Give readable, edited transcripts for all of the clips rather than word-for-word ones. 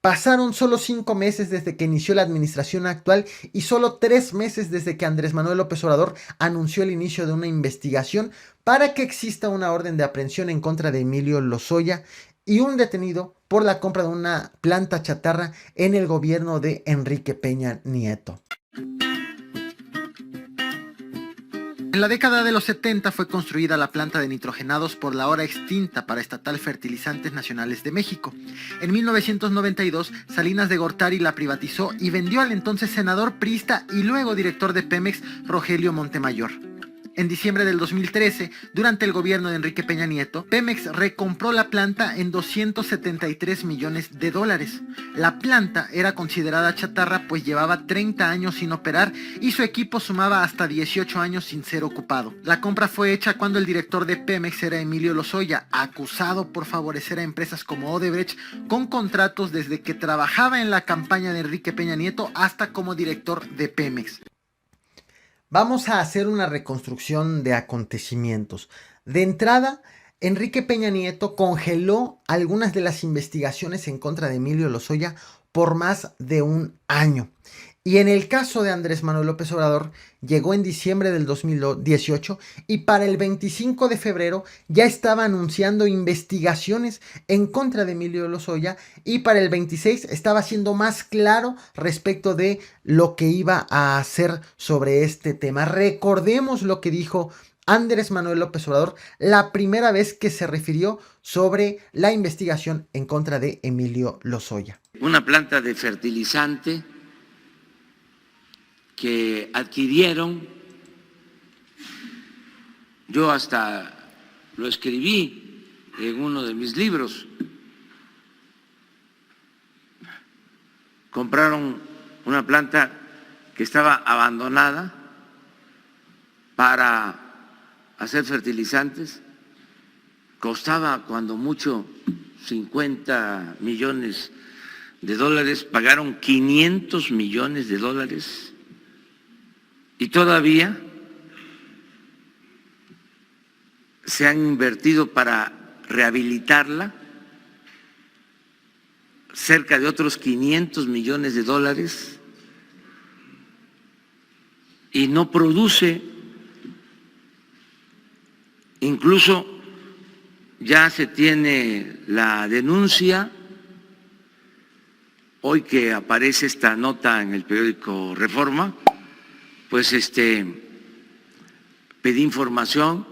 Pasaron solo 5 meses desde que inició la administración actual y solo 3 meses desde que Andrés Manuel López Obrador anunció el inicio de una investigación para que exista una orden de aprehensión en contra de Emilio Lozoya y un detenido por la compra de una planta chatarra en el gobierno de Enrique Peña Nieto. En la década de los 70 fue construida la planta de nitrogenados por la ahora extinta Paraestatal Fertilizantes Nacionales de México. En 1992, Salinas de Gortari la privatizó y vendió al entonces senador priista y luego director de Pemex, Rogelio Montemayor. En diciembre del 2013, durante el gobierno de Enrique Peña Nieto, Pemex recompró la planta en $273 millones. La planta era considerada chatarra pues llevaba 30 años sin operar y su equipo sumaba hasta 18 años sin ser ocupado. La compra fue hecha cuando el director de Pemex era Emilio Lozoya, acusado por favorecer a empresas como Odebrecht con contratos desde que trabajaba en la campaña de Enrique Peña Nieto hasta como director de Pemex. Vamos a hacer una reconstrucción de acontecimientos. De entrada, Enrique Peña Nieto congeló algunas de las investigaciones en contra de Emilio Lozoya por más de un año. Y en el caso de Andrés Manuel López Obrador, llegó en diciembre del 2018 y para el 25 de febrero ya estaba anunciando investigaciones en contra de Emilio Lozoya y para el 26 estaba siendo más claro respecto de lo que iba a hacer sobre este tema. Recordemos lo que dijo Andrés Manuel López Obrador la primera vez que se refirió sobre la investigación en contra de Emilio Lozoya. Una planta de fertilizante que adquirieron, yo hasta lo escribí en uno de mis libros, compraron una planta que estaba abandonada para hacer fertilizantes, costaba cuando mucho $50 millones, pagaron $500 millones y todavía se han invertido para rehabilitarla cerca de otros $500 millones y no produce. Incluso ya se tiene la denuncia, hoy que aparece esta nota en el periódico Reforma, pues pedí información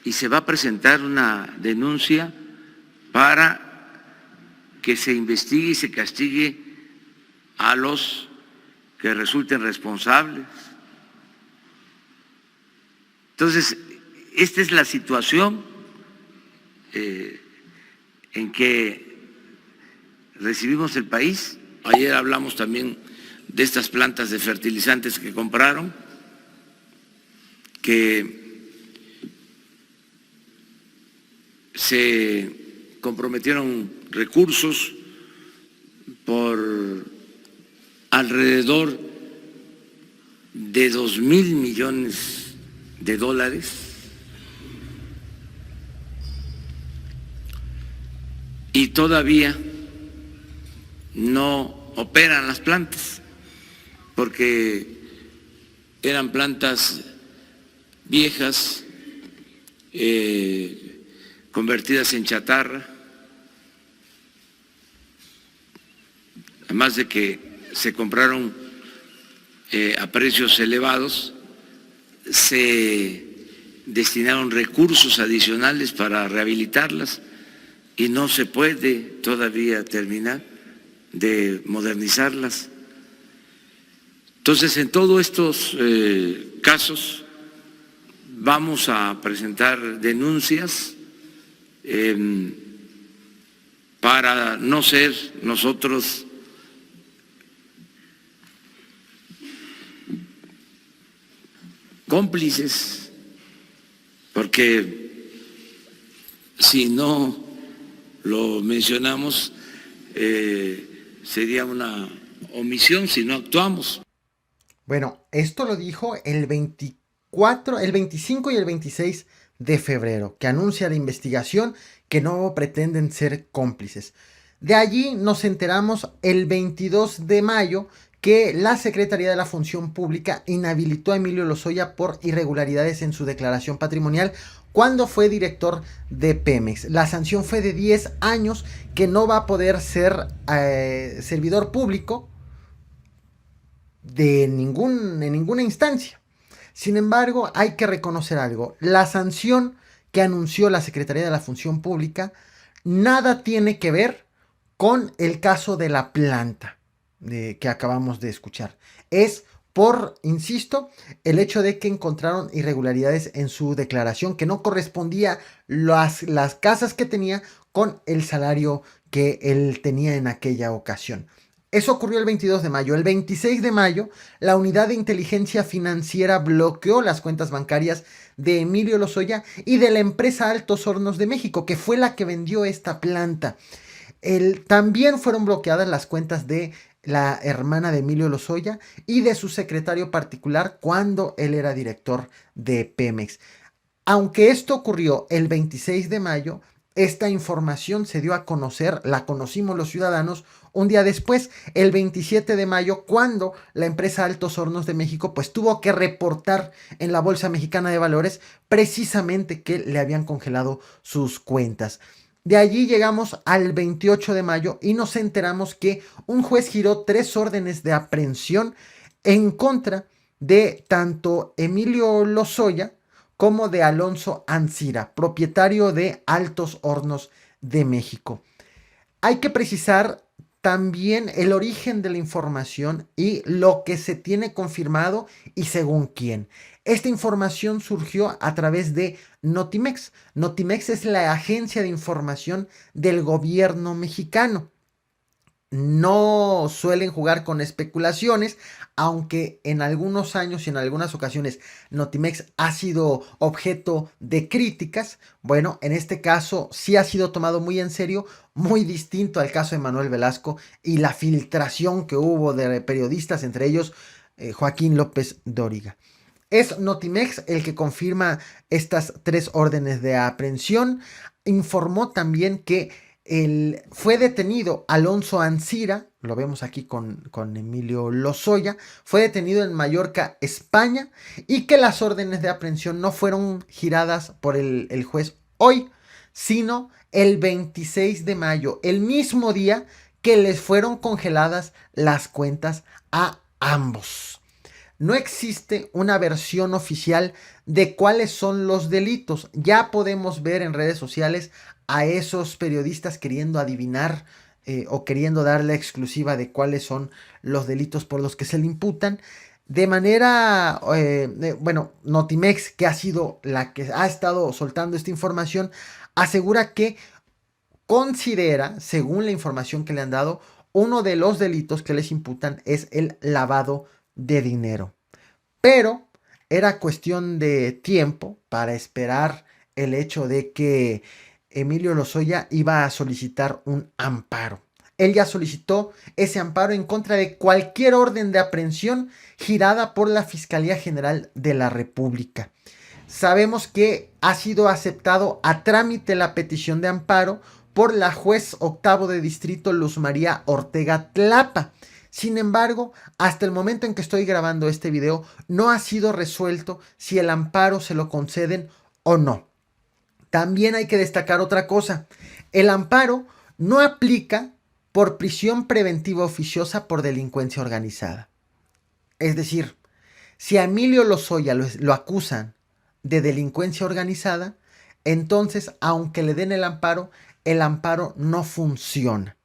y se va a presentar una denuncia para que se investigue y se castigue a los que resulten responsables. Entonces, esta es la situación en que recibimos el país. Ayer hablamos también de estas plantas de fertilizantes que compraron, que se comprometieron recursos por alrededor de $2,000 millones y todavía no operan las plantas porque eran plantas viejas, convertidas en chatarra, además de que se compraron a precios elevados, se destinaron recursos adicionales para rehabilitarlas y no se puede todavía terminar de modernizarlas. Entonces, en todos estos casos vamos a presentar denuncias para no ser nosotros cómplices, porque si no lo mencionamos sería una omisión si no actuamos. Bueno, esto lo dijo el 24, el 25 y el 26 de febrero, que anuncia la investigación, que no pretenden ser cómplices. De allí nos enteramos el 22 de mayo que la Secretaría de la Función Pública inhabilitó a Emilio Lozoya por irregularidades en su declaración patrimonial cuando fue director de Pemex. La sanción fue de 10 años, que no va a poder ser servidor público en ninguna instancia. Sin embargo, hay que reconocer algo. La sanción que anunció la Secretaría de la Función Pública nada tiene que ver con el caso de la planta que acabamos de escuchar. Es insisto, el hecho de que encontraron irregularidades en su declaración, que no correspondía las casas que tenía con el salario que él tenía en aquella ocasión. Eso ocurrió el 22 de mayo. El 26 de mayo, la Unidad de Inteligencia Financiera bloqueó las cuentas bancarias de Emilio Lozoya y de la empresa Altos Hornos de México, que fue la que vendió esta planta. También fueron bloqueadas las cuentas de la hermana de Emilio Lozoya y de su secretario particular cuando él era director de Pemex. Aunque esto ocurrió el 26 de mayo, esta información se dio a conocer, la conocimos los ciudadanos un día después, el 27 de mayo, cuando la empresa Altos Hornos de México pues tuvo que reportar en la Bolsa Mexicana de Valores precisamente que le habían congelado sus cuentas. De allí llegamos al 28 de mayo y nos enteramos que un juez giró 3 órdenes de aprehensión en contra de tanto Emilio Lozoya como de Alonso Ancira, propietario de Altos Hornos de México. Hay que precisar también el origen de la información y lo que se tiene confirmado y según quién. Esta información surgió a través de Notimex. Notimex es la agencia de información del gobierno mexicano. No suelen jugar con especulaciones, aunque en algunos años y en algunas ocasiones Notimex ha sido objeto de críticas. Bueno, en este caso sí ha sido tomado muy en serio, muy distinto al caso de Manuel Velasco y la filtración que hubo de periodistas, entre ellos Joaquín López Dóriga. Es Notimex el que confirma estas 3 órdenes de aprehensión. Informó también que fue detenido Alonso Ancira, lo vemos aquí con Emilio Lozoya, fue detenido en Mallorca, España, y que las órdenes de aprehensión no fueron giradas por el juez hoy, sino el 26 de mayo, el mismo día que les fueron congeladas las cuentas a ambos. No existe una versión oficial de cuáles son los delitos. Ya podemos ver en redes sociales a esos periodistas queriendo adivinar o queriendo dar la exclusiva de cuáles son los delitos por los que se le imputan. De manera, Notimex, que ha sido la que ha estado soltando esta información, asegura que considera, según la información que le han dado, uno de los delitos que les imputan es el lavado de dinero. Pero era cuestión de tiempo para esperar el hecho de que Emilio Lozoya iba a solicitar un amparo. Él ya solicitó ese amparo en contra de cualquier orden de aprehensión girada por la Fiscalía General de la República. Sabemos que ha sido aceptado a trámite la petición de amparo por la juez octavo de distrito Luz María Ortega Tlapa. Sin embargo, hasta el momento en que estoy grabando este video, no ha sido resuelto si el amparo se lo conceden o no. También hay que destacar otra cosa. El amparo no aplica por prisión preventiva oficiosa por delincuencia organizada. Es decir, si a Emilio Lozoya lo acusan de delincuencia organizada, entonces, aunque le den el amparo no funciona.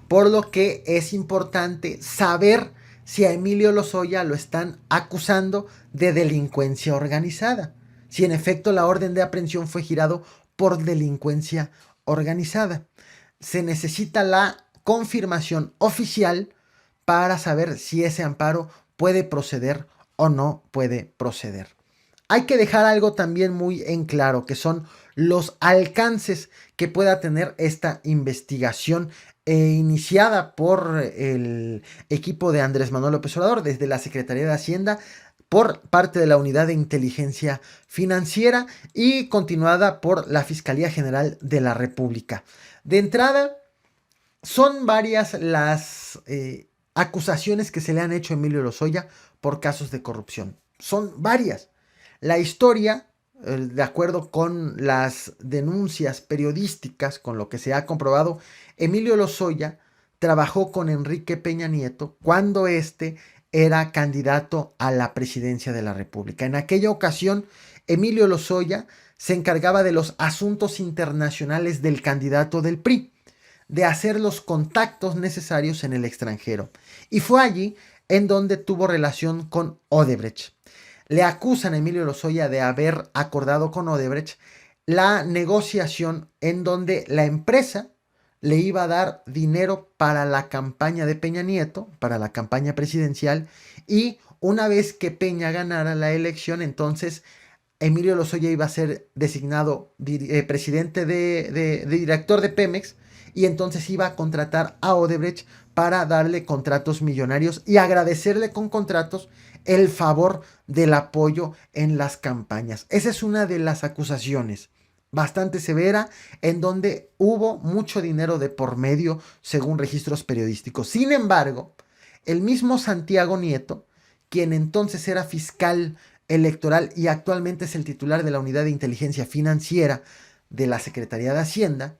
Por lo que es importante saber si a Emilio Lozoya lo están acusando de delincuencia organizada. Si en efecto la orden de aprehensión fue girado por delincuencia organizada. Se necesita la confirmación oficial para saber si ese amparo puede proceder o no puede proceder. Hay que dejar algo también muy en claro, que son los alcances que pueda tener esta investigación iniciada por el equipo de Andrés Manuel López Obrador desde la Secretaría de Hacienda por parte de la Unidad de Inteligencia Financiera y continuada por la Fiscalía General de la República. De entrada, Son varias las acusaciones que se le han hecho a Emilio Lozoya por casos de corrupción. Son varias. La historia, de acuerdo con las denuncias periodísticas, con lo que se ha comprobado, Emilio Lozoya trabajó con Enrique Peña Nieto cuando éste era candidato a la presidencia de la República. En aquella ocasión, Emilio Lozoya se encargaba de los asuntos internacionales del candidato del PRI, de hacer los contactos necesarios en el extranjero. Y fue allí en donde tuvo relación con Odebrecht. Le acusan a Emilio Lozoya de haber acordado con Odebrecht la negociación en donde la empresa le iba a dar dinero para la campaña de Peña Nieto, para la campaña presidencial, y una vez que Peña ganara la elección, entonces Emilio Lozoya iba a ser designado presidente de director de Pemex, y entonces iba a contratar a Odebrecht para darle contratos millonarios y agradecerle con contratos el favor del apoyo en las campañas. Esa es una de las acusaciones bastante severa, en donde hubo mucho dinero de por medio, según registros periodísticos. Sin embargo, el mismo Santiago Nieto, quien entonces era fiscal electoral y actualmente es el titular de la Unidad de Inteligencia Financiera de la Secretaría de Hacienda,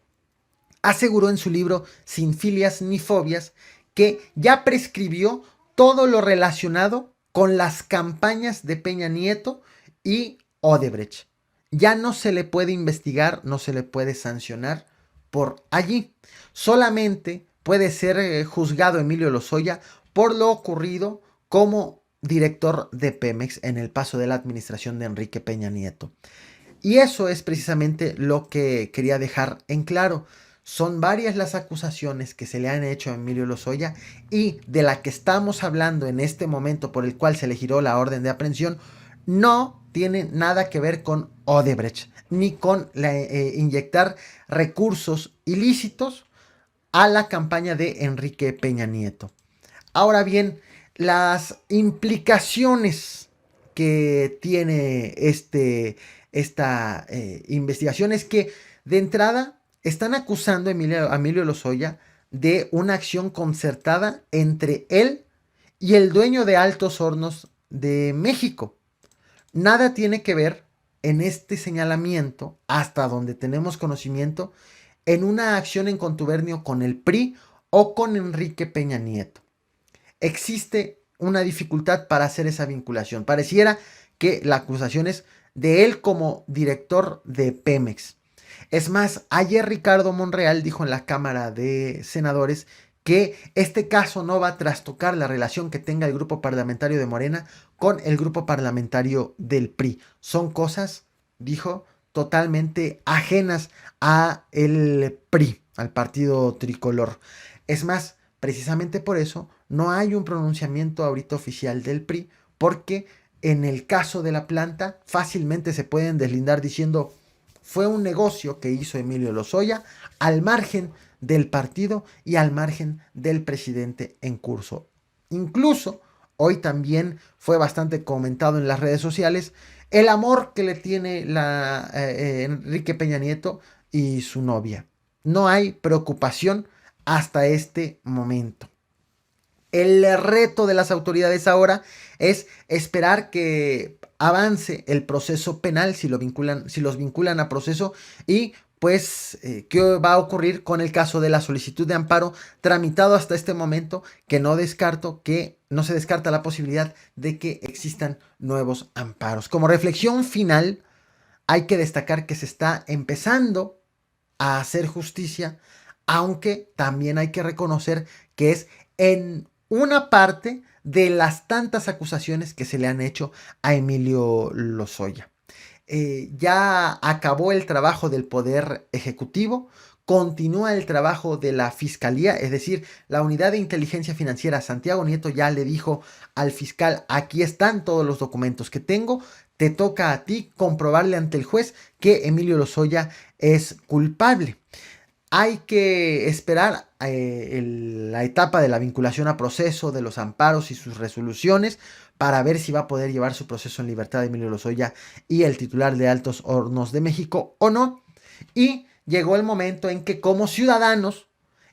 aseguró en su libro Sin filias ni fobias que ya prescribió todo lo relacionado con las campañas de Peña Nieto y Odebrecht. Ya no se le puede investigar, no se le puede sancionar por allí. Solamente puede ser juzgado Emilio Lozoya por lo ocurrido como director de Pemex en el paso de la administración de Enrique Peña Nieto. Y eso es precisamente lo que quería dejar en claro. Son varias las acusaciones que se le han hecho a Emilio Lozoya, y de la que estamos hablando en este momento, por el cual se le giró la orden de aprehensión, no tiene nada que ver con Odebrecht, ni con inyectar recursos ilícitos a la campaña de Enrique Peña Nieto. Ahora bien, las implicaciones que tiene esta investigación es que, de entrada, están acusando a Emilio Lozoya de una acción concertada entre él y el dueño de Altos Hornos de México. Nada tiene que ver en este señalamiento, hasta donde tenemos conocimiento, en una acción en contubernio con el PRI o con Enrique Peña Nieto. Existe una dificultad para hacer esa vinculación. Pareciera que la acusación es de él como director de Pemex. Es más, ayer Ricardo Monreal dijo en la Cámara de Senadores que este caso no va a trastocar la relación que tenga el grupo parlamentario de Morena con el grupo parlamentario del PRI. Son cosas, dijo, totalmente ajenas a el PRI, al partido tricolor. Es más, precisamente por eso no hay un pronunciamiento ahorita oficial del PRI, porque en el caso de la planta fácilmente se pueden deslindar diciendo: fue un negocio que hizo Emilio Lozoya al margen del partido y al margen del presidente en curso. Incluso hoy también fue bastante comentado en las redes sociales el amor que le tiene Enrique Peña Nieto y su novia. No hay preocupación hasta este momento. El reto de las autoridades ahora es esperar que avance el proceso penal, si los vinculan a proceso, y pues qué va a ocurrir con el caso de la solicitud de amparo tramitado hasta este momento, que no se descarta la posibilidad de que existan nuevos amparos. Como reflexión final, hay que destacar que se está empezando a hacer justicia, aunque también hay que reconocer que es en una parte de las tantas acusaciones que se le han hecho a Emilio Lozoya. Ya acabó el trabajo del Poder Ejecutivo, continúa el trabajo de la Fiscalía, es decir, la Unidad de Inteligencia Financiera. Santiago Nieto ya le dijo al fiscal: aquí están todos los documentos que tengo, te toca a ti comprobarle ante el juez que Emilio Lozoya es culpable. Hay que esperar la etapa de la vinculación a proceso, de los amparos y sus resoluciones, para ver si va a poder llevar su proceso en libertad de Emilio Lozoya y el titular de Altos Hornos de México o no. Y llegó el momento en que, como ciudadanos,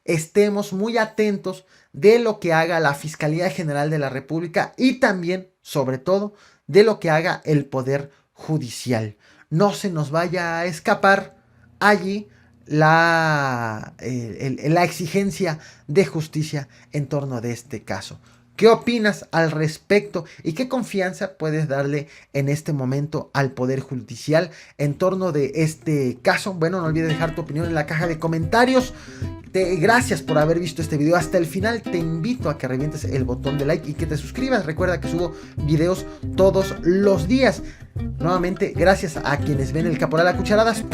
estemos muy atentos de lo que haga la Fiscalía General de la República y también, sobre todo, de lo que haga el Poder Judicial. No se nos vaya a escapar allí la exigencia de justicia en torno de este caso. ¿Qué opinas al respecto y qué confianza puedes darle en este momento al Poder Judicial en torno de este caso? Bueno, no olvides dejar tu opinión en la caja de comentarios. Gracias por haber visto este video hasta el final. Te invito a que revientes el botón de like y que te suscribas. Recuerda que subo videos todos los días. Nuevamente, gracias a quienes ven el Caporal a Cucharadas.